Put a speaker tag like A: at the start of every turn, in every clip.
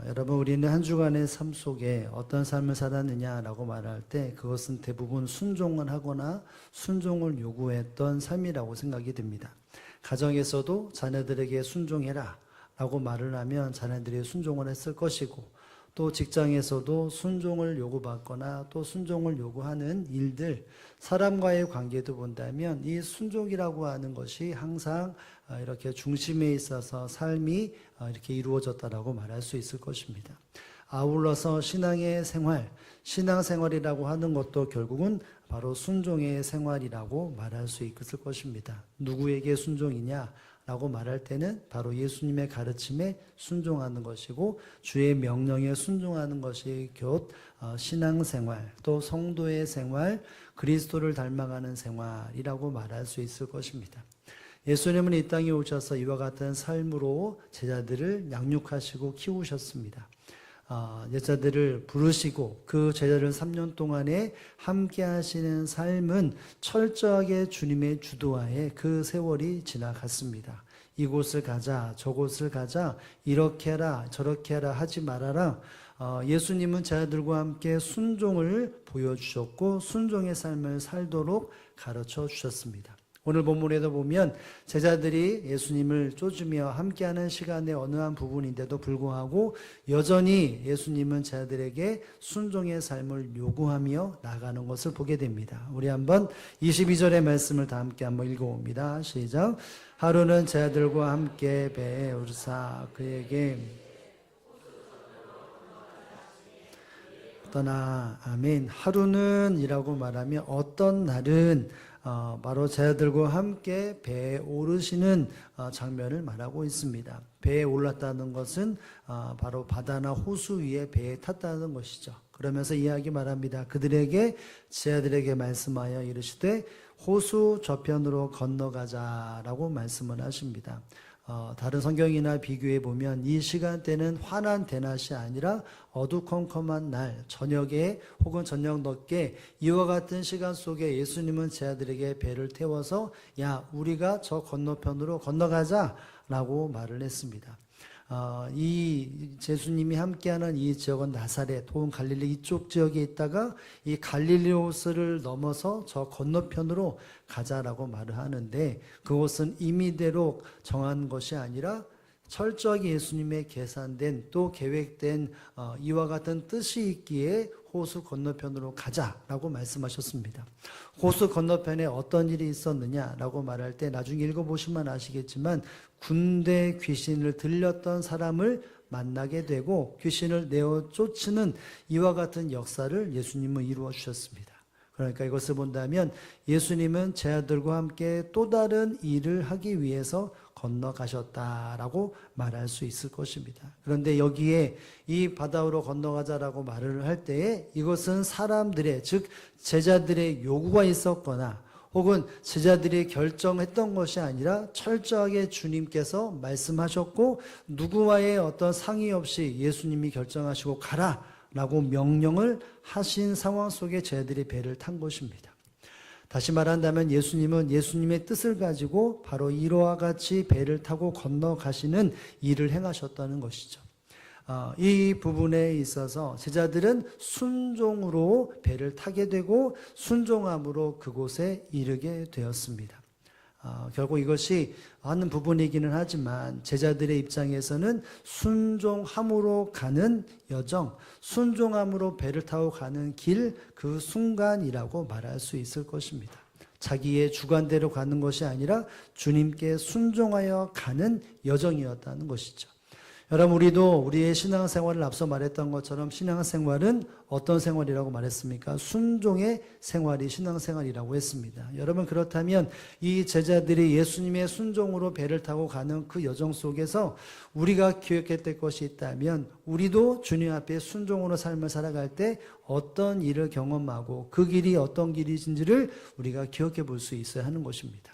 A: 여러분 우리는 한 주간의 삶 속에 어떤 삶을 살았느냐라고 말할 때 그것은 대부분 순종을 하거나 순종을 요구했던 삶이라고 생각이 듭니다. 가정에서도 자녀들에게 순종해라 라고 말을 하면 자녀들이 순종을 했을 것이고, 또 직장에서도 순종을 요구받거나 또 순종을 요구하는 일들, 사람과의 관계도 본다면 이 순종이라고 하는 것이 항상 이렇게 중심에 있어서 삶이 이렇게 이루어졌다라고 말할 수 있을 것입니다. 아울러서 신앙의 생활, 신앙생활이라고 하는 것도 결국은 바로 순종의 생활이라고 말할 수 있을 것입니다. 누구에게 순종이냐? 라고 말할 때는 바로 예수님의 가르침에 순종하는 것이고, 주의 명령에 순종하는 것이 곧 신앙생활, 또 성도의 생활, 그리스도를 닮아가는 생활이라고 말할 수 있을 것입니다. 예수님은 이 땅에 오셔서 이와 같은 삶으로 제자들을 양육하시고 키우셨습니다. 제자들을 부르시고 그 제자를 3년 동안에 함께 하시는 삶은 철저하게 주님의 주도하에 그 세월이 지나갔습니다. 이곳을 가자, 저곳을 가자, 이렇게 해라, 저렇게 해라, 하지 말아라. 예수님은 제자들과 함께 순종을 보여주셨고 순종의 삶을 살도록 가르쳐 주셨습니다. 오늘 본문에도 보면 제자들이 예수님을 쫓으며 함께하는 시간의 어느 한 부분인데도 불구하고 여전히 예수님은 제자들에게 순종의 삶을 요구하며 나가는 것을 보게 됩니다. 우리 한번 22절의 말씀을 다 함께 한번 읽어봅니다. 시작. 하루는 제자들과 함께 배에 오르사 그에게 떠나. 아멘. 하루는 이라고 말하면 어떤 날은 바로 제자들과 함께 배에 오르시는 장면을 말하고 있습니다. 배에 올랐다는 것은 바로 바다나 호수 위에 배에 탔다는 것이죠. 그러면서 이야기 말합니다. 그들에게 제자들에게 말씀하여 이르시되 호수 저편으로 건너가자라고 말씀을 하십니다. 다른 성경이나 비교해 보면 이 시간대는 환한 대낮이 아니라 어두컴컴한 날, 저녁에 혹은 저녁 늦게 이와 같은 시간 속에 예수님은 제자들에게 배를 태워서 야, 우리가 저 건너편으로 건너가자 라고 말을 했습니다. 이 예수님이 함께하는 이 지역은 나사렛 혹은 갈릴리 이쪽 지역에 있다가 이 갈릴리 호수를 넘어서 저 건너편으로 가자라고 말을 하는데, 그곳은 임의대로 정한 것이 아니라 철저하게 예수님의 계산된 또 계획된 이와 같은 뜻이 있기에 호수 건너편으로 가자라고 말씀하셨습니다. 호수 건너편에 어떤 일이 있었느냐라고 말할 때 나중에 읽어보시면 아시겠지만 군대 귀신을 들렸던 사람을 만나게 되고 귀신을 내어 쫓는 이와 같은 역사를 예수님은 이루어 주셨습니다. 그러니까 이것을 본다면 예수님은 제자들과 함께 또 다른 일을 하기 위해서 건너가셨다라고 말할 수 있을 것입니다. 그런데 여기에 이 바다로 건너가자라고 말을 할 때에 이것은 사람들의, 즉 제자들의 요구가 있었거나 혹은 제자들이 결정했던 것이 아니라 철저하게 주님께서 말씀하셨고 누구와의 어떤 상의 없이 예수님이 결정하시고 가라 라고 명령을 하신 상황 속에 제자들이 배를 탄 것입니다. 다시 말한다면 예수님은 예수님의 뜻을 가지고 바로 이와 같이 배를 타고 건너가시는 일을 행하셨다는 것이죠. 이 부분에 있어서 제자들은 순종으로 배를 타게 되고 순종함으로 그곳에 이르게 되었습니다. 결국 이것이 하는 부분이기는 하지만 제자들의 입장에서는 순종함으로 가는 여정, 순종함으로 배를 타고 가는 길, 그 순간이라고 말할 수 있을 것입니다. 자기의 주관대로 가는 것이 아니라 주님께 순종하여 가는 여정이었다는 것이죠. 여러분, 우리도 우리의 신앙생활을 앞서 말했던 것처럼 신앙생활은 어떤 생활이라고 말했습니까? 순종의 생활이 신앙생활이라고 했습니다. 여러분, 그렇다면 이 제자들이 예수님의 순종으로 배를 타고 가는 그 여정 속에서 우리가 기억해야 될 것이 있다면 우리도 주님 앞에 순종으로 삶을 살아갈 때 어떤 일을 경험하고 그 길이 어떤 길인지를 우리가 기억해 볼 수 있어야 하는 것입니다.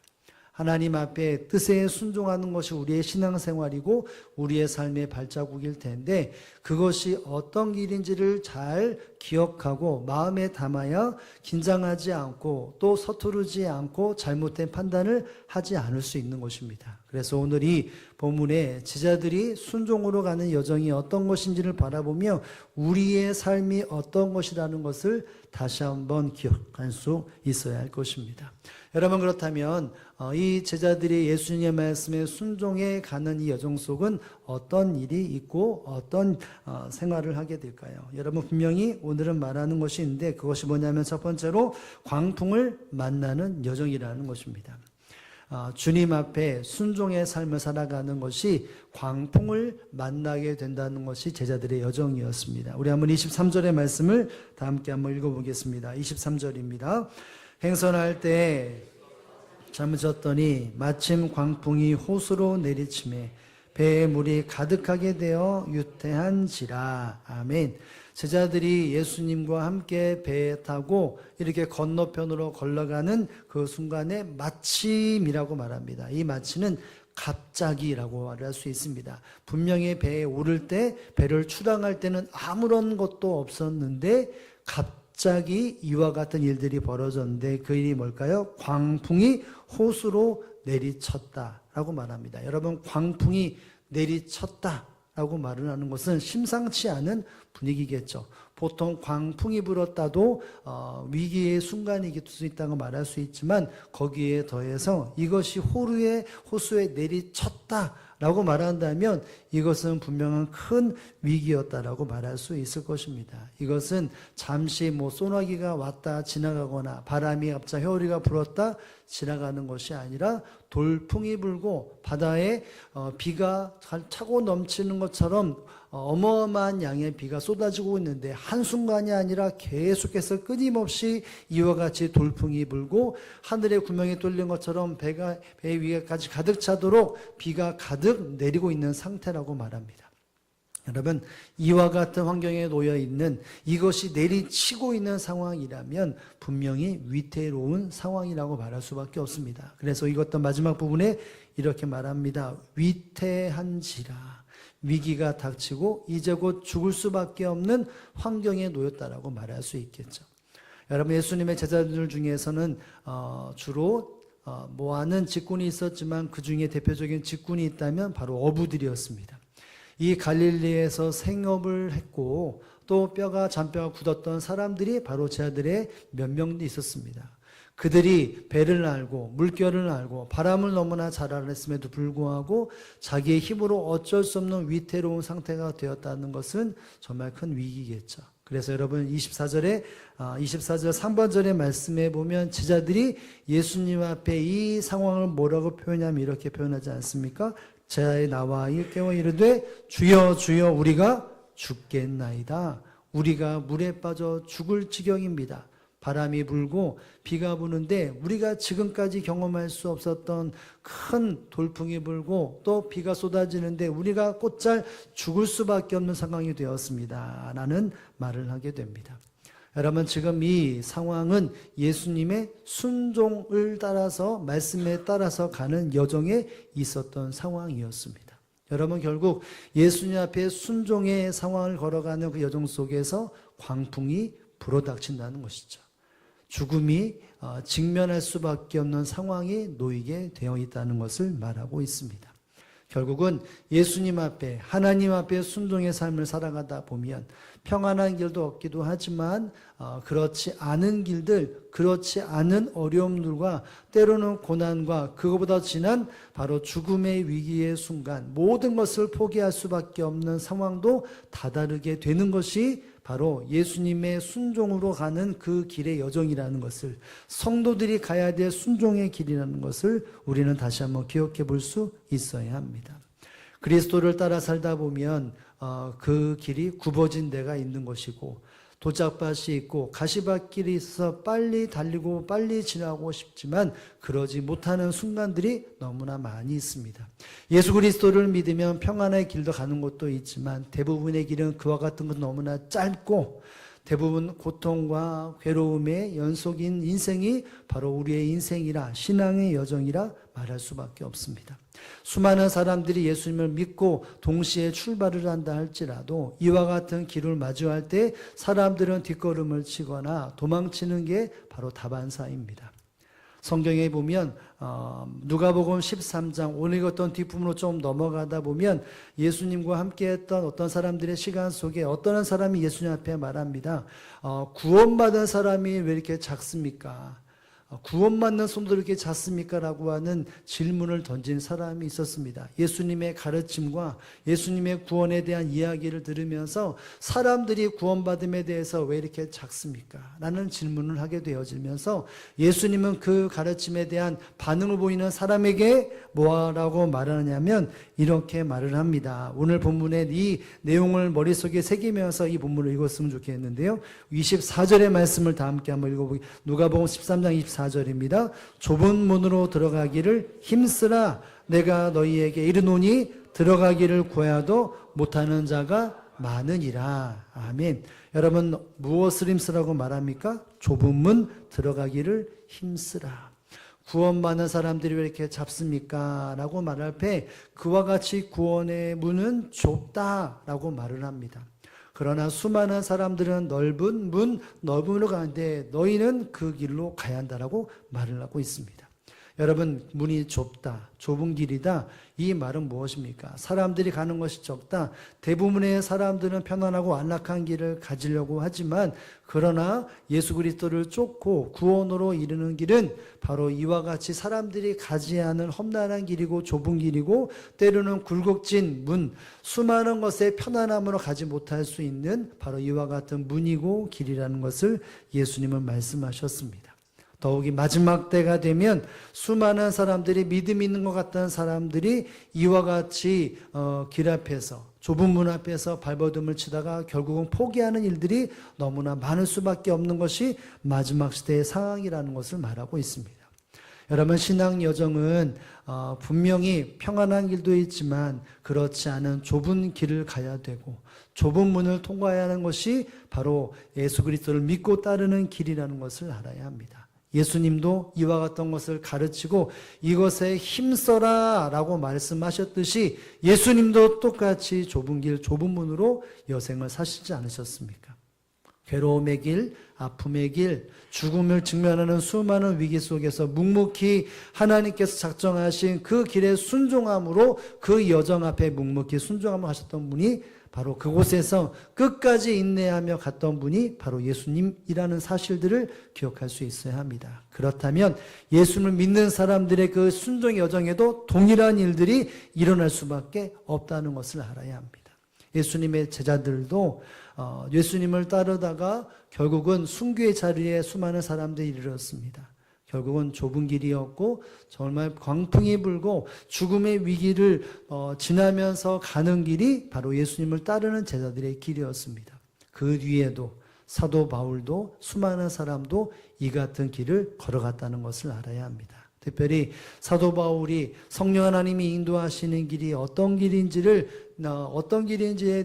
A: 하나님 앞에 뜻에 순종하는 것이 우리의 신앙생활이고 우리의 삶의 발자국일 텐데 그것이 어떤 길인지를 잘 기억하고 마음에 담아야 긴장하지 않고 또 서투르지 않고 잘못된 판단을 하지 않을 수 있는 것입니다. 그래서 오늘 이 본문에 제자들이 순종으로 가는 여정이 어떤 것인지를 바라보며 우리의 삶이 어떤 것이라는 것을 다시 한번 기억할 수 있어야 할 것입니다. 여러분, 그렇다면 이 제자들이 예수님의 말씀에 순종해 가는 이 여정 속은 어떤 일이 있고 어떤 생활을 하게 될까요? 여러분, 분명히 오늘은 말하는 것이 있는데 그것이 뭐냐면 첫 번째로 광풍을 만나는 여정이라는 것입니다. 주님 앞에 순종의 삶을 살아가는 것이 광풍을 만나게 된다는 것이 제자들의 여정이었습니다. 우리 한번 23절의 말씀을 다 함께 한번 읽어보겠습니다. 23절입니다. 행선할 때 잠을 졌더니 마침 광풍이 호수로 내리침에 배에 물이 가득하게 되어 유태한지라. 아멘. 제자들이 예수님과 함께 배에 타고 이렇게 건너편으로 걸러가는 그 순간에 마침이라고 말합니다. 이 마침은 갑자기라고 말할 수 있습니다. 분명히 배에 오를 때, 배를 출항할 때는 아무런 것도 없었는데 갑자기 이와 같은 일들이 벌어졌는데 그 일이 뭘까요? 광풍이 호수로 내리쳤다라고 말합니다. 여러분, 광풍이 내리쳤다라고 말을 하는 것은 심상치 않은 분위기겠죠. 보통 광풍이 불었다도 위기의 순간이길 수 있다고 말할 수 있지만 거기에 더해서 이것이 호수에 내리쳤다라고 말한다면 이것은 분명한 큰 위기였다라고 말할 수 있을 것입니다. 이것은 잠시 소나기가 왔다 지나가거나 바람이 갑자기 회오리가 불었다 지나가는 것이 아니라 돌풍이 불고 바다에 비가 차고 넘치는 것처럼 어마어마한 양의 비가 쏟아지고 있는데 한순간이 아니라 계속해서 끊임없이 이와 같이 돌풍이 불고 하늘에 구멍이 뚫린 것처럼 배 위에까지 가득 차도록 비가 가득 내리고 있는 상태라고 말합니다. 여러분, 이와 같은 환경에 놓여 있는 이것이 내리치고 있는 상황이라면 분명히 위태로운 상황이라고 말할 수밖에 없습니다. 그래서 이것도 마지막 부분에 이렇게 말합니다. 위태한지라. 위기가 닥치고 이제 곧 죽을 수밖에 없는 환경에 놓였다라고 말할 수 있겠죠. 여러분, 예수님의 제자들 중에서는 주로 모아는 직군이 있었지만 그 중에 대표적인 직군이 있다면 바로 어부들이었습니다. 이 갈릴리에서 생업을 했고 또 잔뼈가 굳었던 사람들이 바로 제자들의 몇 명 있었습니다. 그들이 배를 날고 물결을 날고 바람을 너무나 잘 알았음에도 불구하고 자기의 힘으로 어쩔 수 없는 위태로운 상태가 되었다는 것은 정말 큰 위기겠죠. 그래서 여러분 24절 3번절의 말씀에 보면 제자들이 예수님 앞에 이 상황을 뭐라고 표현하면 이렇게 표현하지 않습니까? 제자에 나와 깨워 이르되 주여 주여 우리가 죽겠나이다. 우리가 물에 빠져 죽을 지경입니다. 바람이 불고 비가 부는데 우리가 지금까지 경험할 수 없었던 큰 돌풍이 불고 또 비가 쏟아지는데 우리가 곧잘 죽을 수밖에 없는 상황이 되었습니다. 라는 말을 하게 됩니다. 여러분, 지금 이 상황은 예수님의 순종을 따라서 말씀에 따라서 가는 여정에 있었던 상황이었습니다. 여러분, 결국 예수님 앞에 순종의 상황을 걸어가는 그 여정 속에서 광풍이 불어닥친다는 것이죠. 죽음이 직면할 수밖에 없는 상황이 놓이게 되어 있다는 것을 말하고 있습니다. 결국은 예수님 앞에 하나님 앞에 순종의 삶을 살아가다 보면 평안한 길도 얻기도 하지만 그렇지 않은 길들, 그렇지 않은 어려움들과 때로는 고난과 그거보다 진한 바로 죽음의 위기의 순간 모든 것을 포기할 수밖에 없는 상황도 다다르게 되는 것이 바로 예수님의 순종으로 가는 그 길의 여정이라는 것을, 성도들이 가야 될 순종의 길이라는 것을 우리는 다시 한번 기억해 볼 수 있어야 합니다. 그리스도를 따라 살다 보면 그 길이 굽어진 데가 있는 것이고 도짝밭이 있고 가시밭길이 있어서 빨리 달리고 빨리 지나고 싶지만 그러지 못하는 순간들이 너무나 많이 있습니다. 예수 그리스도를 믿으면 평안의 길도 가는 곳도 있지만 대부분의 길은 그와 같은 건 너무나 짧고 대부분 고통과 괴로움의 연속인 인생이 바로 우리의 인생이라 신앙의 여정이라 말할 수밖에 없습니다. 수많은 사람들이 예수님을 믿고 동시에 출발을 한다 할지라도 이와 같은 길을 마주할 때 사람들은 뒷걸음을 치거나 도망치는 게 바로 다반사입니다. 성경에 보면 누가복음 13장 오늘 읽었던 뒷부분으로 좀 넘어가다 보면 예수님과 함께했던 어떤 사람들의 시간 속에 어떤 사람이 예수님 앞에 말합니다. 구원받은 사람이 왜 이렇게 작습니까? 구원받는 손도 이렇게 작습니까? 라고 하는 질문을 던진 사람이 있었습니다. 예수님의 가르침과 예수님의 구원에 대한 이야기를 들으면서 사람들이 구원받음에 대해서 왜 이렇게 작습니까? 라는 질문을 하게 되어지면서 예수님은 그 가르침에 대한 반응을 보이는 사람에게 뭐라고 말하냐면 이렇게 말을 합니다. 오늘 본문의 이 내용을 머릿속에 새기면서 이 본문을 읽었으면 좋겠는데요. 24절의 말씀을 다 함께 한번 읽어보기. 누가복음 13장 24절입니다. 좁은 문으로 들어가기를 힘쓰라. 내가 너희에게 이르노니 들어가기를 구하여도 못하는 자가 많으니라. 아멘. 여러분 무엇을 힘쓰라고 말합니까? 좁은 문 들어가기를 힘쓰라. 구원받는 사람들이 왜 이렇게 작습니까? 라고 말할 때 그와 같이 구원의 문은 좁다라고 말을 합니다. 그러나 수많은 사람들은 넓은 문으로 가는데 너희는 그 길로 가야 한다라고 말을 하고 있습니다. 여러분 문이 좁다, 좁은 길이다 이 말은 무엇입니까? 사람들이 가는 것이 적다. 대부분의 사람들은 편안하고 안락한 길을 가지려고 하지만 그러나 예수 그리스도를 쫓고 구원으로 이르는 길은 바로 이와 같이 사람들이 가지 않은 험난한 길이고 좁은 길이고 때로는 굴곡진 문, 수많은 것에 편안함으로 가지 못할 수 있는 바로 이와 같은 문이고 길이라는 것을 예수님은 말씀하셨습니다. 더욱이 마지막 때가 되면 수많은 사람들이 믿음 있는 것 같다는 사람들이 이와 같이 길 앞에서 좁은 문 앞에서 발버둥을 치다가 결국은 포기하는 일들이 너무나 많을 수밖에 없는 것이 마지막 시대의 상황이라는 것을 말하고 있습니다. 여러분 신앙 여정은 분명히 평안한 길도 있지만 그렇지 않은 좁은 길을 가야 되고 좁은 문을 통과해야 하는 것이 바로 예수 그리스도를 믿고 따르는 길이라는 것을 알아야 합니다. 예수님도 이와 같은 것을 가르치고 이것에 힘써라 라고 말씀하셨듯이 예수님도 똑같이 좁은 길, 좁은 문으로 여생을 사시지 않으셨습니까? 괴로움의 길, 아픔의 길, 죽음을 직면하는 수많은 위기 속에서 묵묵히 하나님께서 작정하신 그 길에 순종함으로 그 여정 앞에 묵묵히 순종함을 하셨던 분이 바로 그곳에서 끝까지 인내하며 갔던 분이 바로 예수님이라는 사실들을 기억할 수 있어야 합니다. 그렇다면 예수님을 믿는 사람들의 그 순종의 여정에도 동일한 일들이 일어날 수밖에 없다는 것을 알아야 합니다. 예수님의 제자들도 예수님을 따르다가 결국은 순교의 자리에 수많은 사람들이 이르렀습니다. 결국은 좁은 길이었고 정말 광풍이 불고 죽음의 위기를 지나면서 가는 길이 바로 예수님을 따르는 제자들의 길이었습니다. 그 뒤에도 사도 바울도 수많은 사람도 이 같은 길을 걸어갔다는 것을 알아야 합니다. 특별히 사도 바울이 성령 하나님이 인도하시는 길이 어떤 길인지에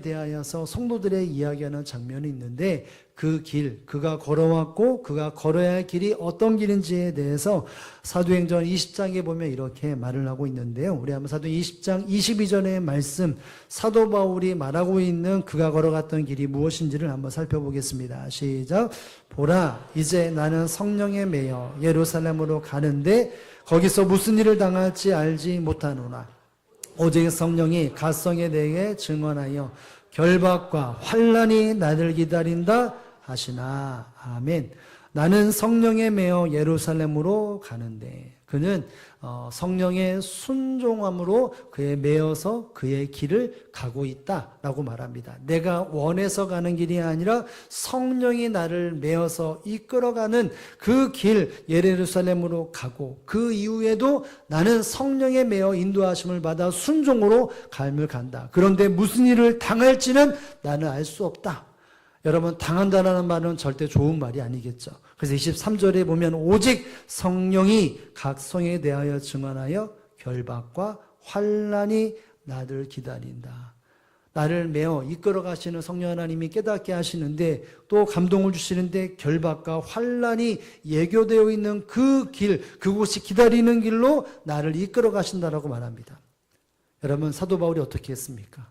A: 대하여서 성도들의 이야기하는 장면이 있는데 그 길, 그가 걸어왔고 그가 걸어야 할 길이 어떤 길인지에 대해서 사도행전 20장에 보면 이렇게 말을 하고 있는데요. 우리 한번 사도행전 20장 22절의 말씀, 사도 바울이 말하고 있는 그가 걸어갔던 길이 무엇인지를 한번 살펴보겠습니다. 시작. 보라, 이제 나는 성령에 매여 예루살렘으로 가는데 거기서 무슨 일을 당할지 알지 못하노라. 오직 성령이 갓성에 대해 증언하여 결박과 환난이 나를 기다린다 하시나. 아멘. 나는 성령에 매여 예루살렘으로 가는데 그는 성령의 순종함으로 그에 매여서 그의 길을 가고 있다라고 말합니다. 내가 원해서 가는 길이 아니라 성령이 나를 매여서 이끌어가는 그 길 예루살렘으로 가고 그 이후에도 나는 성령에 매여 인도하심을 받아 순종으로 삶을 간다. 그런데 무슨 일을 당할지는 나는 알 수 없다. 여러분 당한다라는 말은 절대 좋은 말이 아니겠죠. 그래서 23절에 보면 오직 성령이 각 성에 대하여 증언하여 결박과 환난이 나를 기다린다. 나를 메어 이끌어 가시는 성령 하나님이 깨닫게 하시는데 또 감동을 주시는데 결박과 환난이 예교되어 있는 그 길, 그곳이 기다리는 길로 나를 이끌어 가신다라고 말합니다. 여러분 사도 바울이 어떻게 했습니까?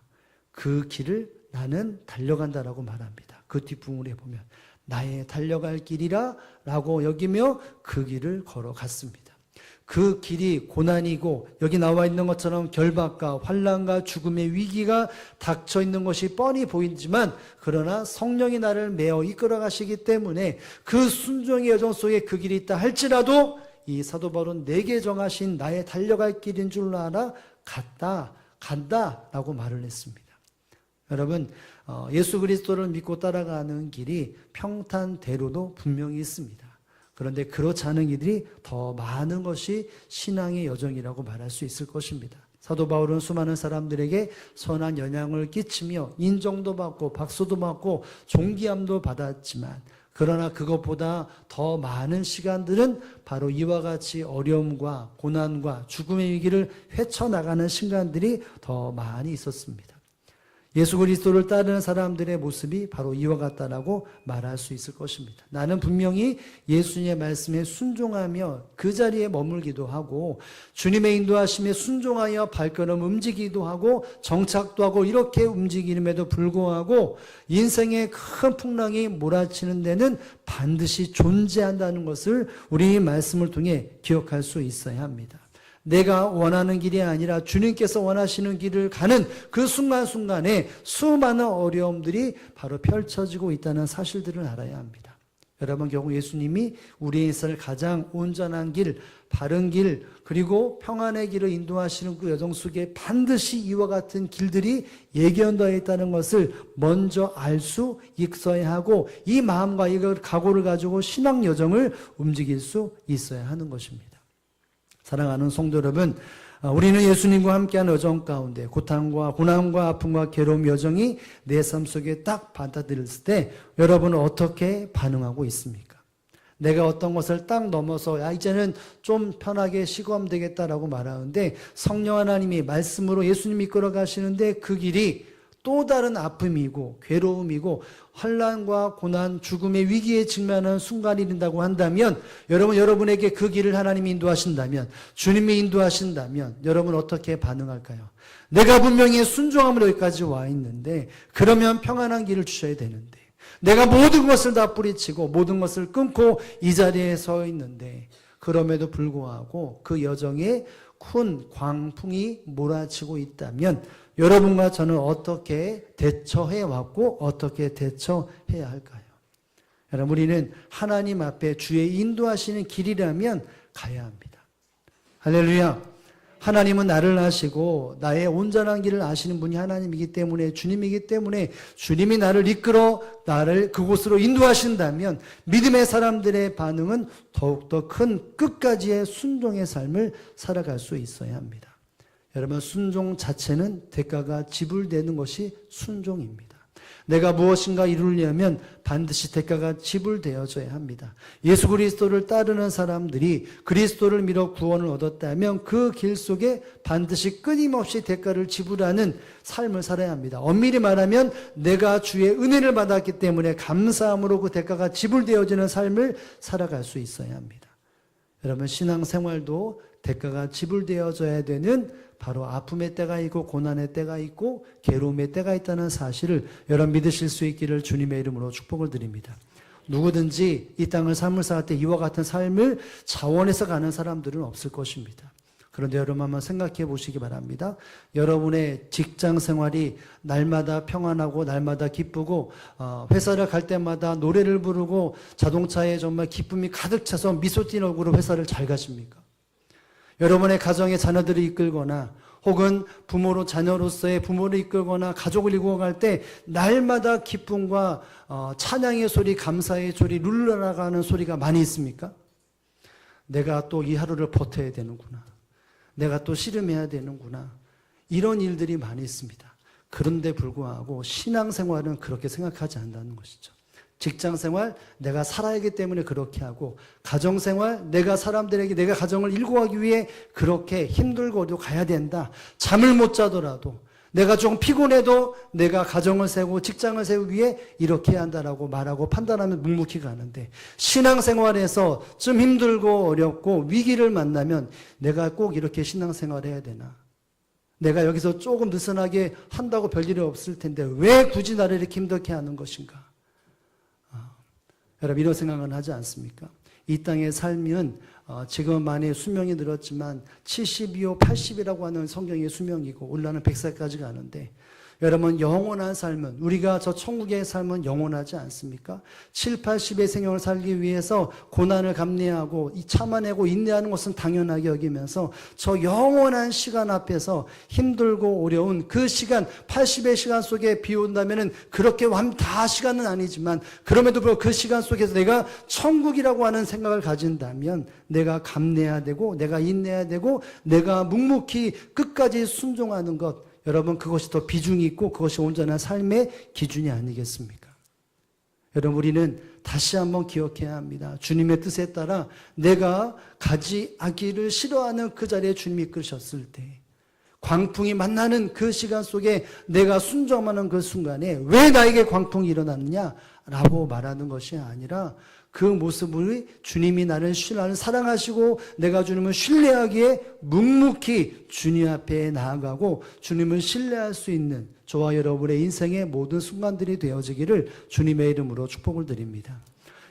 A: 그 길을 나는 달려간다라고 말합니다. 그 뒷부분에 보면 나의 달려갈 길이라 라고 여기며 그 길을 걸어갔습니다. 그 길이 고난이고 여기 나와 있는 것처럼 결박과 환난과 죽음의 위기가 닥쳐 있는 것이 뻔히 보이지만 그러나 성령이 나를 메어 이끌어 가시기 때문에 그 순종의 여정 속에 그 길이 있다 할지라도 이 사도 바울은 내게 정하신 나의 달려갈 길인 줄 알아 간다라고 말을 했습니다. 여러분, 예수 그리스도를 믿고 따라가는 길이 평탄대로도 분명히 있습니다. 그런데 그렇지 않은 이들이 더 많은 것이 신앙의 여정이라고 말할 수 있을 것입니다. 사도 바울은 수많은 사람들에게 선한 영향을 끼치며 인정도 받고 박수도 받고 존귀함도 받았지만 그러나 그것보다 더 많은 시간들은 바로 이와 같이 어려움과 고난과 죽음의 위기를 헤쳐나가는 시간들이 더 많이 있었습니다. 예수 그리스도를 따르는 사람들의 모습이 바로 이와 같다라고 말할 수 있을 것입니다. 나는 분명히 예수님의 말씀에 순종하며 그 자리에 머물기도 하고 주님의 인도하심에 순종하여 발걸음 움직이기도 하고 정착도 하고 이렇게 움직임에도 불구하고 인생의 큰 풍랑이 몰아치는 데는 반드시 존재한다는 것을 우리 말씀을 통해 기억할 수 있어야 합니다. 내가 원하는 길이 아니라 주님께서 원하시는 길을 가는 그 순간순간에 수많은 어려움들이 바로 펼쳐지고 있다는 사실들을 알아야 합니다. 여러분, 결국 예수님이 우리의 인생을 가장 온전한 길, 바른 길, 그리고 평안의 길을 인도하시는 그 여정 속에 반드시 이와 같은 길들이 예견되어 있다는 것을 먼저 알 수 있어야 하고 이 마음과 이 각오를 가지고 신앙 여정을 움직일 수 있어야 하는 것입니다. 사랑하는 성도 여러분, 우리는 예수님과 함께하는 여정 가운데 고통과 고난과 아픔과 괴로움 여정이 내 삶 속에 딱 받아들였을 때 여러분은 어떻게 반응하고 있습니까? 내가 어떤 것을 딱 넘어서 이제는 좀 편하게 쉬고 하면 되겠다라고 말하는데 성령 하나님이 말씀으로 예수님이 이끌어 가시는데 그 길이 또 다른 아픔이고 괴로움이고 환난과 고난, 죽음의 위기에 직면하는 순간이 된다고 한다면 여러분에게 그 길을 하나님이 인도하신다면 주님이 인도하신다면 여러분 어떻게 반응할까요? 내가 분명히 순종함으로 여기까지 와 있는데 그러면 평안한 길을 주셔야 되는데 내가 모든 것을 다 뿌리치고 모든 것을 끊고 이 자리에 서 있는데 그럼에도 불구하고 그 여정에 큰 광풍이 몰아치고 있다면 여러분과 저는 어떻게 대처해 왔고 어떻게 대처해야 할까요? 여러분, 우리는 하나님 앞에 주의 인도하시는 길이라면 가야 합니다. 할렐루야. 하나님은 나를 아시고 나의 온전한 길을 아시는 분이 하나님이기 때문에 주님이기 때문에 주님이 나를 이끌어 나를 그곳으로 인도하신다면 믿음의 사람들의 반응은 더욱더 큰 끝까지의 순종의 삶을 살아갈 수 있어야 합니다. 여러분, 순종 자체는 대가가 지불되는 것이 순종입니다. 내가 무엇인가 이루려면 반드시 대가가 지불되어져야 합니다. 예수 그리스도를 따르는 사람들이 그리스도를 믿어 구원을 얻었다면 그 길 속에 반드시 끊임없이 대가를 지불하는 삶을 살아야 합니다. 엄밀히 말하면 내가 주의 은혜를 받았기 때문에 감사함으로 그 대가가 지불되어지는 삶을 살아갈 수 있어야 합니다. 여러분, 신앙생활도 대가가 지불되어져야 되는 바로 아픔의 때가 있고 고난의 때가 있고 괴로움의 때가 있다는 사실을 여러분 믿으실 수 있기를 주님의 이름으로 축복을 드립니다. 누구든지 이 땅을 삶을 살 때 이와 같은 삶을 자원해서 가는 사람들은 없을 것입니다. 그런데 여러분 한번 생각해 보시기 바랍니다. 여러분의 직장 생활이 날마다 평안하고 날마다 기쁘고 회사를 갈 때마다 노래를 부르고 자동차에 정말 기쁨이 가득 차서 미소 띤 얼굴로 회사를 잘 가십니까? 여러분의 가정의 자녀들을 이끌거나 혹은 부모로 자녀로서의 부모를 이끌거나 가족을 이끌고 갈 때 날마다 기쁨과 찬양의 소리, 감사의 소리, 룰러나가는 소리가 많이 있습니까? 내가 또 이 하루를 버텨야 되는구나. 내가 또 씨름해야 되는구나. 이런 일들이 많이 있습니다. 그런데 불구하고 신앙생활은 그렇게 생각하지 않는다는 것이죠. 직장생활, 내가 살아야 하기 때문에 그렇게 하고 가정생활, 내가 사람들에게 내가 가정을 일구하기 위해 그렇게 힘들고도 가야 된다. 잠을 못 자더라도 내가 좀 피곤해도 내가 가정을 세우고 직장을 세우기 위해 이렇게 해야 한다라고 말하고 판단하면 묵묵히 가는데 신앙생활에서 좀 힘들고 어렵고 위기를 만나면 내가 꼭 이렇게 신앙생활을 해야 되나? 내가 여기서 조금 느슨하게 한다고 별일이 없을 텐데 왜 굳이 나를 이렇게 힘들게 하는 것인가? 여러분 이런 생각은 하지 않습니까? 이 땅에 살면 지금 많이 수명이 늘었지만 72호 80이라고 하는 성경의 수명이고 올라는 100살까지 가는데 여러분 영원한 삶은 우리가 저 천국의 삶은 영원하지 않습니까? 7, 80의 생명을 살기 위해서 고난을 감내하고 참아내고 인내하는 것은 당연하게 여기면서 저 영원한 시간 앞에서 힘들고 어려운 그 시간 80의 시간 속에 비온다면은 그렇게 다 시간은 아니지만 그럼에도 불구하고 그 시간 속에서 내가 천국이라고 하는 생각을 가진다면 내가 감내해야 되고 내가 인내해야 되고 내가 묵묵히 끝까지 순종하는 것 여러분 그것이 더 비중이 있고 그것이 온전한 삶의 기준이 아니겠습니까? 여러분 우리는 다시 한번 기억해야 합니다. 주님의 뜻에 따라 내가 가지 않기를 싫어하는 그 자리에 주님이 이끄셨을 때 광풍이 만나는 그 시간 속에 내가 순종하는 그 순간에 왜 나에게 광풍이 일어났느냐라고 말하는 것이 아니라 그 모습을 주님이 나를 사랑하시고 내가 주님을 신뢰하기에 묵묵히 주님 앞에 나아가고 주님을 신뢰할 수 있는 저와 여러분의 인생의 모든 순간들이 되어지기를 주님의 이름으로 축복을 드립니다.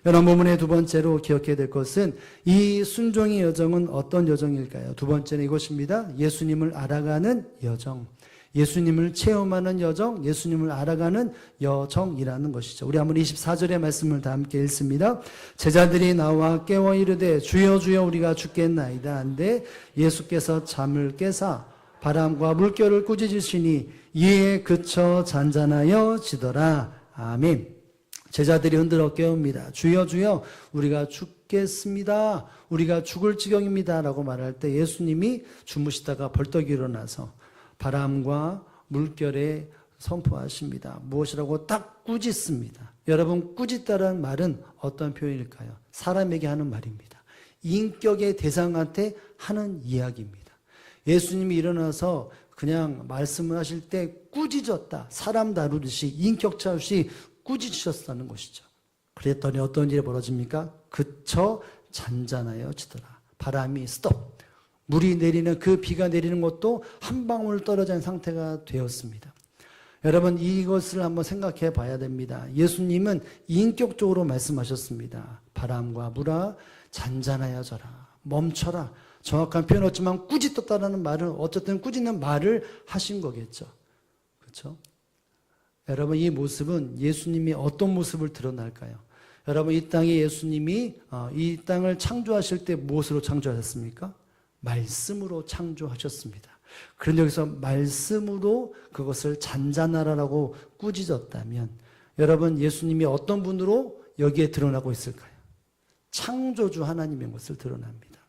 A: 여러분 본문의 두 번째로 기억해야 될 것은 이 순종의 여정은 어떤 여정일까요? 두 번째는 이것입니다. 예수님을 알아가는 여정. 예수님을 체험하는 여정, 예수님을 알아가는 여정이라는 것이죠. 우리 한번 24절의 말씀을 다 함께 읽습니다. 제자들이 나와 깨워 이르되 주여 주여 우리가 죽겠나이다 한데 예수께서 잠을 깨사 바람과 물결을 꾸짖으시니 이에 그쳐 잔잔하여 지더라. 아멘. 제자들이 흔들어 깨웁니다. 주여 주여 우리가 죽겠습니다. 우리가 죽을 지경입니다 라고 말할 때 예수님이 주무시다가 벌떡 일어나서 바람과 물결에 선포하십니다. 무엇이라고 딱 꾸짖습니다. 여러분 꾸짖다라는 말은 어떤 표현일까요? 사람에게 하는 말입니다. 인격의 대상한테 하는 이야기입니다. 예수님이 일어나서 그냥 말씀을 하실 때 꾸짖었다. 사람 다루듯이 인격차 없이 꾸짖으셨다는 것이죠. 그랬더니 어떤 일이 벌어집니까? 그쳐 잔잔하여 지더라. 바람이 스톱. 물이 내리는 그 비가 내리는 것도 한 방울 떨어진 상태가 되었습니다. 여러분 이것을 한번 생각해 봐야 됩니다. 예수님은 인격적으로 말씀하셨습니다. 바람과 물아 잔잔하여져라. 멈춰라. 정확한 표현 없지만 꾸짖었다라는 말은 어쨌든 꾸짖는 말을 하신 거겠죠. 그렇죠? 여러분 이 모습은 예수님이 어떤 모습을 드러날까요? 여러분 이 땅에 예수님이 이 땅을 창조하실 때 무엇으로 창조하셨습니까? 말씀으로 창조하셨습니다. 그런데 여기서 말씀으로 그것을 잔잔하라라고 꾸짖었다면 여러분 예수님이 어떤 분으로 여기에 드러나고 있을까요? 창조주 하나님의 것을 드러납니다.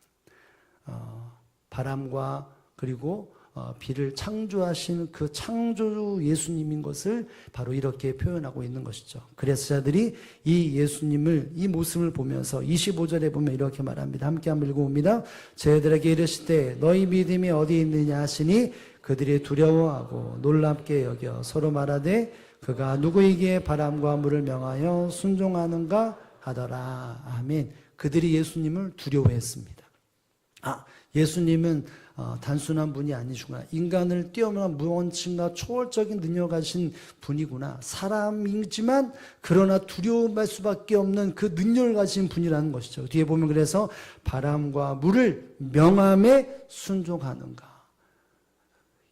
A: 바람과 그리고 비를 창조하신 그 창조주 예수님인 것을 바로 이렇게 표현하고 있는 것이죠. 그래서 자들이 이 예수님을 이 모습을 보면서 25절에 보면 이렇게 말합니다. 함께 한번 읽어봅니다. 저희들에게 이르시되 너희 믿음이 어디 있느냐 하시니 그들이 두려워하고 놀랍게 여겨 서로 말하되 그가 누구에게 바람과 물을 명하여 순종하는가 하더라. 아멘. 그들이 예수님을 두려워했습니다. 예수님은 단순한 분이 아니시구나. 인간을 뛰어넘은 무언층과 초월적인 능력을 가진 분이구나. 사람이지만 그러나 두려움할 수밖에 없는 그 능력을 가진 분이라는 것이죠. 뒤에 보면 그래서 바람과 물을 명함에 순종하는가.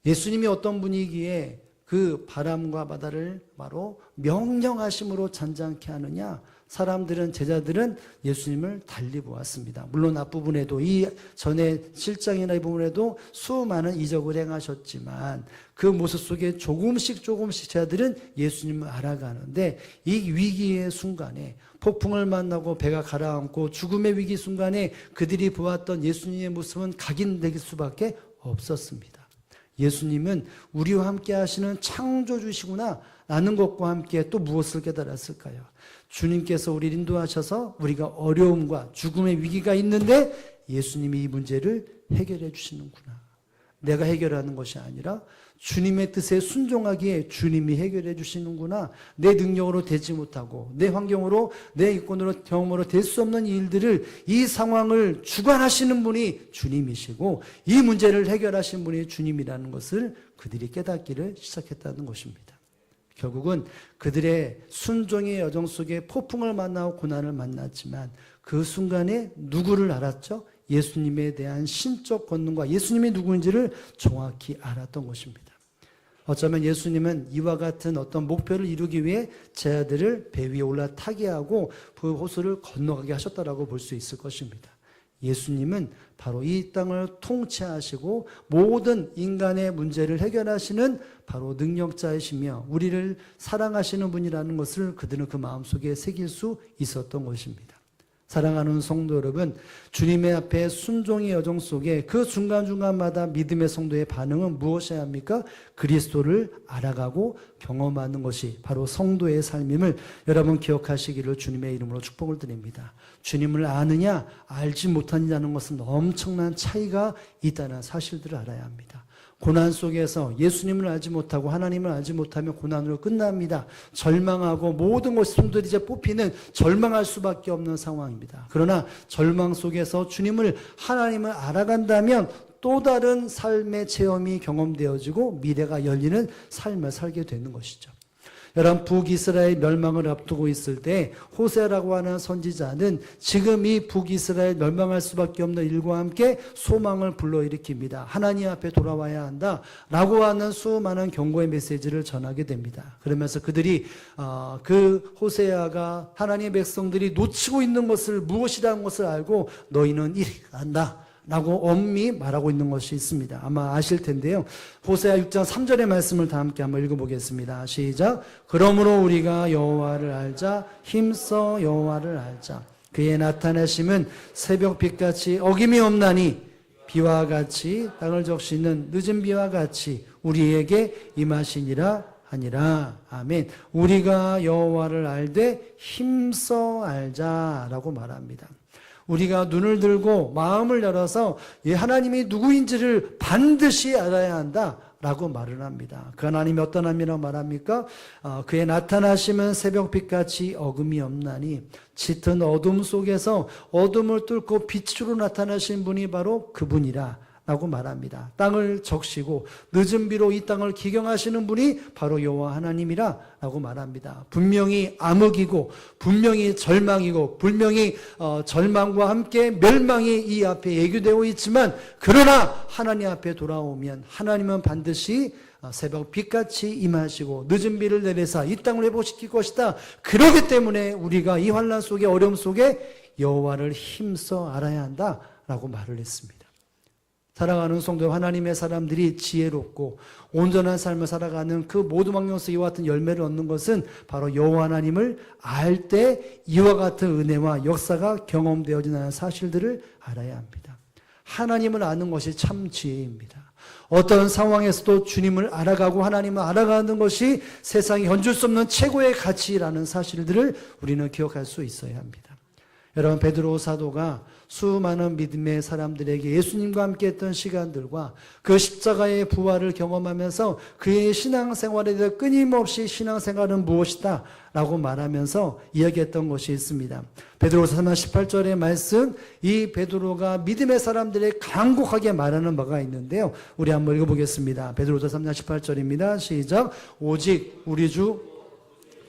A: 예수님이 어떤 분이기에 그 바람과 바다를 바로 명령하심으로 잔잔케 하느냐. 사람들은 제자들은 예수님을 달리 보았습니다. 물론 앞부분에도 이 전에 7장이나 이 부분에도 수많은 이적을 행하셨지만 그 모습 속에 조금씩 제자들은 예수님을 알아가는데 이 위기의 순간에 폭풍을 만나고 배가 가라앉고 죽음의 위기 순간에 그들이 보았던 예수님의 모습은 각인될 수밖에 없었습니다. 예수님은 우리와 함께 하시는 창조주시구나 라는 것과 함께 또 무엇을 깨달았을까요? 주님께서 우리를 인도하셔서 우리가 어려움과 죽음의 위기가 있는데 예수님이 이 문제를 해결해 주시는구나. 내가 해결하는 것이 아니라 주님의 뜻에 순종하기에 주님이 해결해 주시는구나. 내 능력으로 되지 못하고 내 환경으로 내 일꾼으로 경험으로 될 수 없는 일들을 이 상황을 주관하시는 분이 주님이시고 이 문제를 해결하신 분이 주님이라는 것을 그들이 깨닫기를 시작했다는 것입니다. 결국은 그들의 순종의 여정 속에 폭풍을 만나고 고난을 만났지만 그 순간에 누구를 알았죠? 예수님에 대한 신적 권능과 예수님이 누구인지를 정확히 알았던 것입니다. 어쩌면 예수님은 이와 같은 어떤 목표를 이루기 위해 제 아들을 배 위에 올라타게 하고 그 호수를 건너가게 하셨다라고 볼 수 있을 것입니다. 예수님은 바로 이 땅을 통치하시고 모든 인간의 문제를 해결하시는 바로 능력자이시며 우리를 사랑하시는 분이라는 것을 그들은 그 마음속에 새길 수 있었던 것입니다. 사랑하는 성도 여러분, 주님의 앞에 순종의 여정 속에 그 중간중간마다 믿음의 성도의 반응은 무엇이어야 합니까? 그리스도를 알아가고 경험하는 것이 바로 성도의 삶임을 여러분 기억하시기를 주님의 이름으로 축복을 드립니다. 주님을 아느냐 알지 못하느냐는 것은 엄청난 차이가 있다는 사실들을 알아야 합니다. 고난 속에서 예수님을 알지 못하고 하나님을 알지 못하면 고난으로 끝납니다. 절망하고 모든 것이 손들이 이제 뽑히는 절망할 수밖에 없는 상황입니다. 그러나 절망 속에서 주님을 하나님을 알아간다면 또 다른 삶의 체험이 경험되어지고 미래가 열리는 삶을 살게 되는 것이죠. 여러분, 북이스라엘 멸망을 앞두고 있을 때 호세아라고 하는 선지자는 지금 이 북이스라엘 멸망할 수밖에 없는 일과 함께 소망을 불러일으킵니다. 하나님 앞에 돌아와야 한다 라고 하는 수많은 경고의 메시지를 전하게 됩니다. 그러면서 그들이 그 호세아가 하나님의 백성들이 놓치고 있는 것을 무엇이라는 것을 알고 너희는 이리 간다 라고 엄히 말하고 있는 것이 있습니다. 아마 아실 텐데요. 호세아 6장 3절의 말씀을 다 함께 한번 읽어보겠습니다. 시작. 그러므로 우리가 여호와를 알자. 힘써 여호와를 알자. 그의 나타나심은 새벽빛같이 어김이 없나니 비와 같이 땅을 적시는 늦은 비와 같이 우리에게 임하시니라 하니라. 아멘. 우리가 여호와를 알되 힘써 알자라고 말합니다. 우리가 눈을 들고 마음을 열어서 하나님이 누구인지를 반드시 알아야 한다라고 말을 합니다. 그 하나님이 어떤 하나님이라고 말합니까? 그의 나타나심은 새벽빛같이 어금이 없나니 짙은 어둠 속에서 어둠을 뚫고 빛으로 나타나신 분이 바로 그분이라 라고 말합니다. 땅을 적시고 늦은 비로 이 땅을 기경하시는 분이 바로 여호와 하나님이라 라고 말합니다. 분명히 암흑이고 분명히 절망이고 분명히 절망과 함께 멸망이 이 앞에 예규되어 있지만 그러나 하나님 앞에 돌아오면 하나님은 반드시 새벽 빛같이 임하시고 늦은 비를 내리사 이 땅을 회복시킬 것이다. 그렇기 때문에 우리가 이 환난 속에 어려움 속에 여호와를 힘써 알아야 한다라고 말을 했습니다. 사랑하는 성도 하나님의 사람들이 지혜롭고 온전한 삶을 살아가는 그 모든 환경 속에 이와 같은 열매를 얻는 것은 바로 여호와 하나님을 알 때 이와 같은 은혜와 역사가 경험되어지는 사실들을 알아야 합니다. 하나님을 아는 것이 참 지혜입니다. 어떤 상황에서도 주님을 알아가고 하나님을 알아가는 것이 세상에 견줄 수 없는 최고의 가치라는 사실들을 우리는 기억할 수 있어야 합니다. 여러분, 베드로 사도가 수많은 믿음의 사람들에게 예수님과 함께 했던 시간들과 그 십자가의 부활을 경험하면서 그의 신앙생활에 대해 끊임없이 신앙생활은 무엇이다 라고 말하면서 이야기했던 것이 있습니다. 베드로서 3장 18절의 말씀, 이 베드로가 믿음의 사람들에게 간곡하게 말하는 바가 있는데요. 우리 한번 읽어보겠습니다. 베드로서 3장 18절입니다. 시작. 오직 우리 주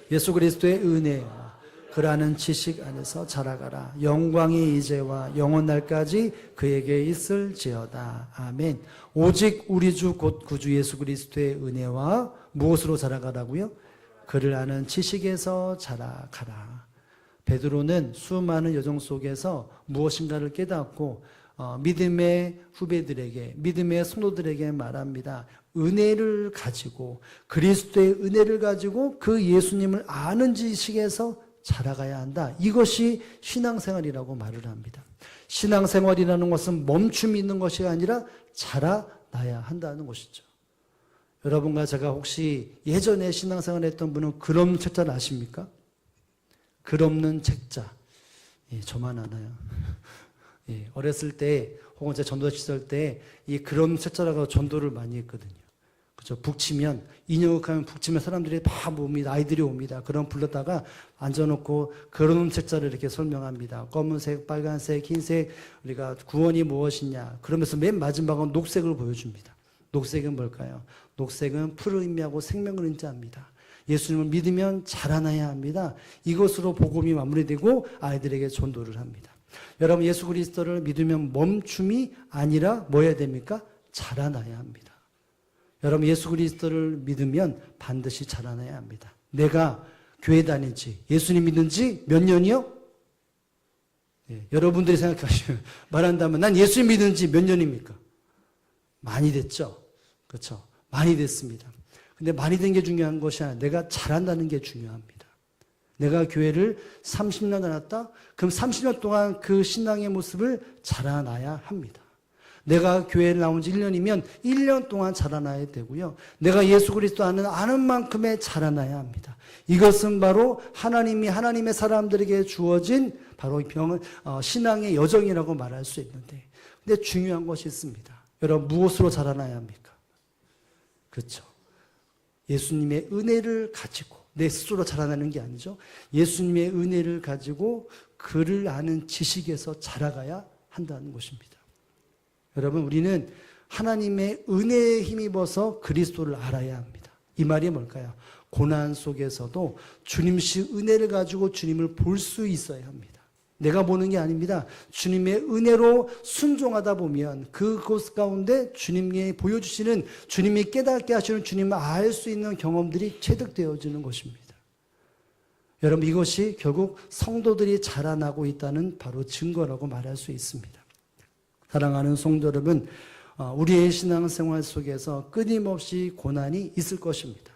A: 예수 그리스도의 은혜와 그라는 지식 안에서 자라가라. 영광이 이제와 영원 날까지 그에게 있을지어다. 아멘. 오직 우리 주 곧 구주 예수 그리스도의 은혜와 무엇으로 자라가라고요? 그를 아는 지식에서 자라가라. 베드로는 수많은 여정 속에서 무엇인가를 깨닫고 믿음의 후배들에게, 믿음의 성도들에게 말합니다. 은혜를 가지고, 그리스도의 은혜를 가지고 그 예수님을 아는 지식에서 자라가야 한다. 이것이 신앙생활이라고 말을 합니다. 신앙생활이라는 것은 멈춤이 있는 것이 아니라 자라나야 한다는 것이죠. 여러분과 제가 혹시 예전에 신앙생활을 했던 분은 글 없는 책자를 아십니까? 글 없는 책자. 예, 저만 아나요. 예, 어렸을 때 혹은 제 전도 시절 때 이 글 없는 책자라고 전도를 많이 했거든요. 그죠? 북치면, 인역하면 북치면 사람들이 다 옵니다. 아이들이 옵니다. 그럼 불렀다가 앉아놓고 그런 책자를 이렇게 설명합니다. 검은색, 빨간색, 흰색, 우리가 구원이 무엇이냐. 그러면서 맨 마지막은 녹색을 보여줍니다. 녹색은 뭘까요? 녹색은 푸른 의미하고 생명을 의미합니다. 예수님을 믿으면 자라나야 합니다. 이것으로 복음이 마무리되고 아이들에게 전도를 합니다. 여러분, 예수 그리스도를 믿으면 멈춤이 아니라 뭐 해야 됩니까? 자라나야 합니다. 여러분, 예수 그리스도를 믿으면 반드시 자라나야 합니다. 내가 교회 다니지, 예수님 믿은 지 몇 년이요? 예, 여러분들이 생각하시면 말한다면 난 예수님 믿은 지 몇 년입니까? 많이 됐죠. 그렇죠? 많이 됐습니다. 근데 많이 된 게 중요한 것이 아니라 내가 잘한다는 게 중요합니다. 내가 교회를 30년 다녔다? 그럼 30년 동안 그 신앙의 모습을 자라나야 합니다. 내가 교회를 나온 지 1년이면 1년 동안 자라나야 되고요. 내가 예수 그리스도 아는 만큼의 자라나야 합니다. 이것은 바로 하나님이 하나님의 사람들에게 주어진 바로 신앙의 여정이라고 말할 수 있는데, 근데 중요한 것이 있습니다. 여러분, 무엇으로 자라나야 합니까? 그렇죠. 예수님의 은혜를 가지고 내 스스로 자라나는 게 아니죠. 예수님의 은혜를 가지고 그를 아는 지식에서 자라가야 한다는 것입니다. 여러분, 우리는 하나님의 은혜에 힘입어서 그리스도를 알아야 합니다. 이 말이 뭘까요? 고난 속에서도 주님식 은혜를 가지고 주님을 볼 수 있어야 합니다. 내가 보는 게 아닙니다. 주님의 은혜로 순종하다 보면 그곳 가운데 주님이 보여주시는, 주님이 깨닫게 하시는, 주님을 알 수 있는 경험들이 체득되어지는 것입니다. 여러분, 이것이 결국 성도들이 자라나고 있다는 바로 증거라고 말할 수 있습니다. 사랑하는 성도 여러분, 우리의 신앙생활 속에서 끊임없이 고난이 있을 것입니다.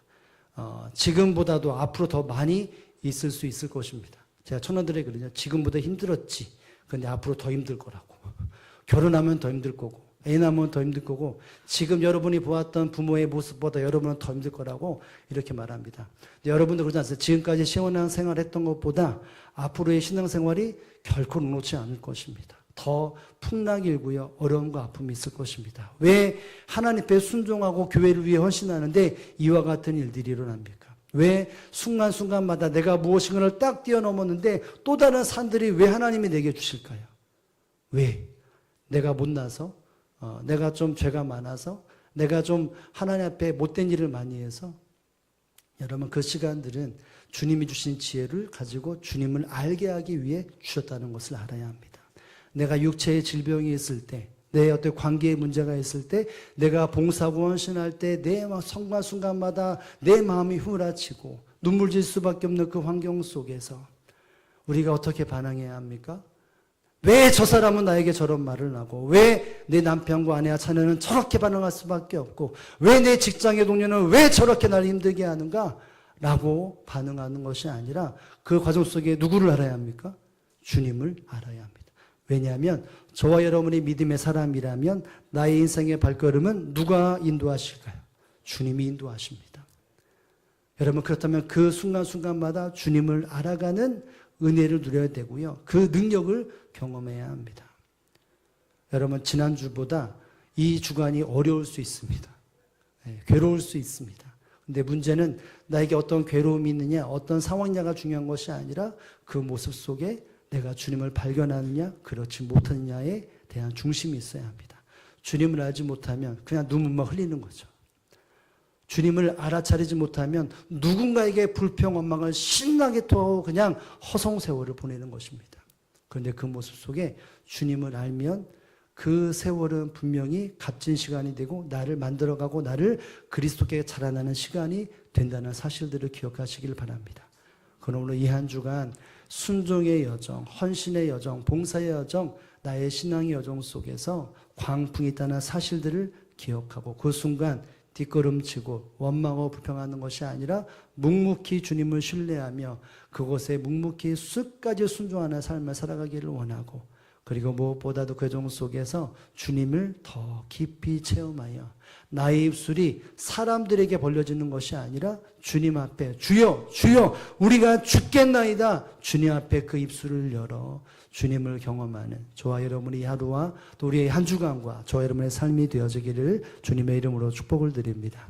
A: 지금보다도 앞으로 더 많이 있을 수 있을 것입니다. 제가 천원들에게 그러죠. 지금보다 힘들었지. 근데 앞으로 더 힘들 거라고. 결혼하면 더 힘들 거고, 애 낳으면 더 힘들 거고, 지금 여러분이 보았던 부모의 모습보다 여러분은 더 힘들 거라고 이렇게 말합니다. 여러분도 그러지 않습니까? 지금까지 시원한 생활했던 것보다 앞으로의 신앙생활이 결코 녹록지 않을 것입니다. 더 풍락일고요, 어려움과 아픔이 있을 것입니다. 왜 하나님 앞에 순종하고 교회를 위해 헌신하는데 이와 같은 일들이 일어납니까? 왜 순간순간마다 내가 무엇인가를 딱 뛰어넘었는데 또 다른 산들이 왜 하나님이 내게 주실까요? 왜? 내가 못나서, 내가 좀 죄가 많아서, 내가 좀 하나님 앞에 못된 일을 많이 해서. 여러분, 그 시간들은 주님이 주신 지혜를 가지고 주님을 알게 하기 위해 주셨다는 것을 알아야 합니다. 내가 육체의 질병이 있을 때, 내 어떤 관계의 문제가 있을 때, 내가 봉사하고 헌신할 때 내 순간순간마다 내 마음이 휘몰아치고 눈물 질 수밖에 없는 그 환경 속에서 우리가 어떻게 반응해야 합니까? 왜 저 사람은 나에게 저런 말을 하고, 왜 내 남편과 아내와 자녀는 저렇게 반응할 수밖에 없고, 왜 내 직장의 동료는 왜 저렇게 나를 힘들게 하는가? 라고 반응하는 것이 아니라 그 과정 속에 누구를 알아야 합니까? 주님을 알아야 합니다. 왜냐하면 저와 여러분이 믿음의 사람이라면 나의 인생의 발걸음은 누가 인도하실까요? 주님이 인도하십니다. 여러분, 그렇다면 그 순간순간마다 주님을 알아가는 은혜를 누려야 되고요, 그 능력을 경험해야 합니다. 여러분, 지난주보다 이 주간이 어려울 수 있습니다. 괴로울 수 있습니다. 근데 문제는 나에게 어떤 괴로움이 있느냐, 어떤 상황냐가 중요한 것이 아니라 그 모습 속에 내가 주님을 발견하느냐, 그렇지 못하느냐에 대한 중심이 있어야 합니다. 주님을 알지 못하면 그냥 눈물만 흘리는 거죠. 주님을 알아차리지 못하면 누군가에게 불평, 원망을 신나게 또 그냥 허송세월을 보내는 것입니다. 그런데 그 모습 속에 주님을 알면 그 세월은 분명히 값진 시간이 되고 나를 만들어가고 나를 그리스도께 자라나는 시간이 된다는 사실들을 기억하시길 바랍니다. 그러므로 이 한 주간 순종의 여정, 헌신의 여정, 봉사의 여정, 나의 신앙의 여정 속에서 광풍이 있다는 사실들을 기억하고 그 순간 뒷걸음치고 원망하고 불평하는 것이 아니라 묵묵히 주님을 신뢰하며 그곳에 묵묵히 수까지 순종하는 삶을 살아가기를 원하고, 그리고 무엇보다도 그 종 속에서 주님을 더 깊이 체험하여 나의 입술이 사람들에게 벌려지는 것이 아니라 주님 앞에 주여 주여 우리가 죽겠나이다, 주님 앞에 그 입술을 열어 주님을 경험하는 저와 여러분의 하루와 또 우리의 한 주간과 저와 여러분의 삶이 되어지기를 주님의 이름으로 축복을 드립니다.